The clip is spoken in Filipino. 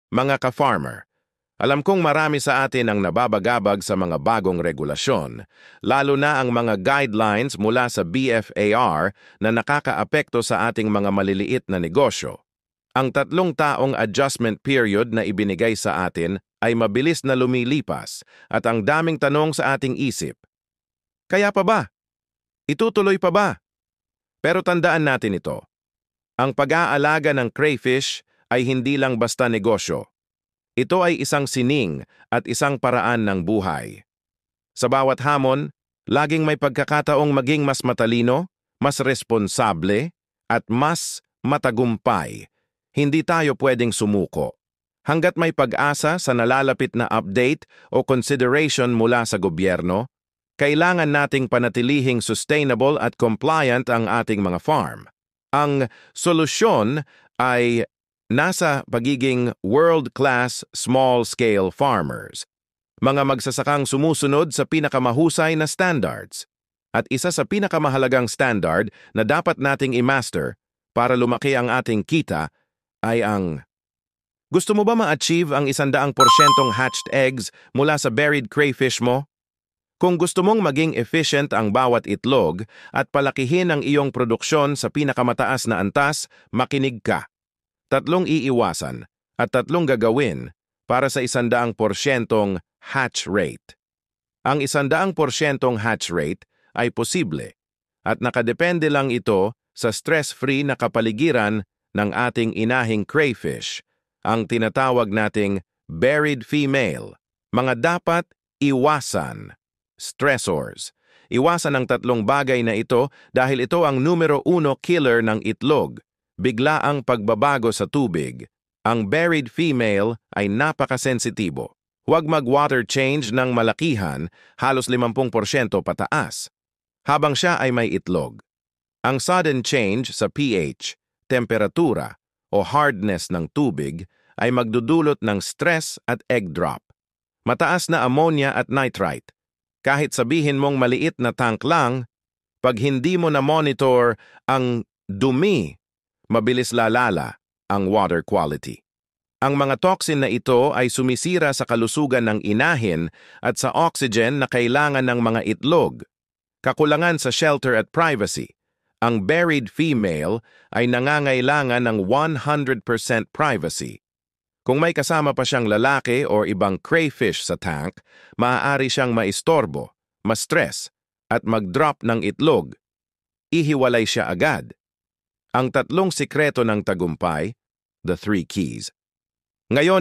Mga ka-farmer, alam kong marami sa atin ang nababagabag sa mga bagong regulasyon, lalo na ang mga guidelines mula sa BFAR na nakakaapekto sa ating mga maliliit na negosyo. Ang 3 taong adjustment period na ibinigay sa atin ay mabilis na lumilipas at ang daming tanong sa ating isip. Kaya pa ba? Itutuloy pa ba? Pero tandaan natin ito. Ang pag-aalaga ng crayfish ay hindi lang basta negosyo. Ito ay isang sining at isang paraan ng buhay. Sa bawat hamon, laging may pagkakataong maging mas matalino, mas responsable, at mas matagumpay. Hindi tayo pwedeng sumuko. Hanggat may pag-asa sa nalalapit na update o consideration mula sa gobyerno, kailangan nating panatilihing sustainable at compliant ang ating mga farm. Ang solusyon ay nasa pagiging world-class small-scale farmers, mga magsasakang sumusunod sa pinakamahusay na standards. At isa sa pinakamahalagang standard na dapat nating i-master para lumaki ang ating kita ay ang... Gusto mo ba ma-achieve ang 100% hatched eggs mula sa buried crayfish mo? Kung gusto mong maging efficient ang bawat itlog at palakihin ang iyong produksyon sa pinakamataas na antas, makinig ka. 3 iiwasan at 3 gagawin para sa 100% hatch rate. Ang 100% hatch rate ay posible at nakadepende lang ito sa stress-free na kapaligiran ng ating inahing crayfish, ang tinatawag nating buried female. Mga dapat iwasan. Stressors. Iwasan ang 3 bagay na ito dahil ito ang numero 1 killer ng itlog. Biglaang pagbabago sa tubig. Ang buried female ay napakasensitibo. Huwag mag-water change ng malakihan, halos 50% pataas, habang siya ay may itlog. Ang sudden change sa pH, temperatura, o hardness ng tubig ay magdudulot ng stress at egg drop. Mataas na ammonia at nitrite. Kahit sabihin mong maliit na tank lang, pag hindi mo na-monitor ang dumi, mabilis lalala ang water quality. Ang mga toxin na ito ay sumisira sa kalusugan ng inahin at sa oxygen na kailangan ng mga itlog. Kakulangan sa shelter at privacy. Ang buried female ay nangangailangan ng 100% privacy. Kung may kasama pa siyang lalaki o ibang crayfish sa tank, maaari siyang maistorbo, ma-stress, at mag-drop ng itlog. Ihiwalay siya agad. Ang 3 sikreto ng tagumpay, the 3 keys. Ngayon,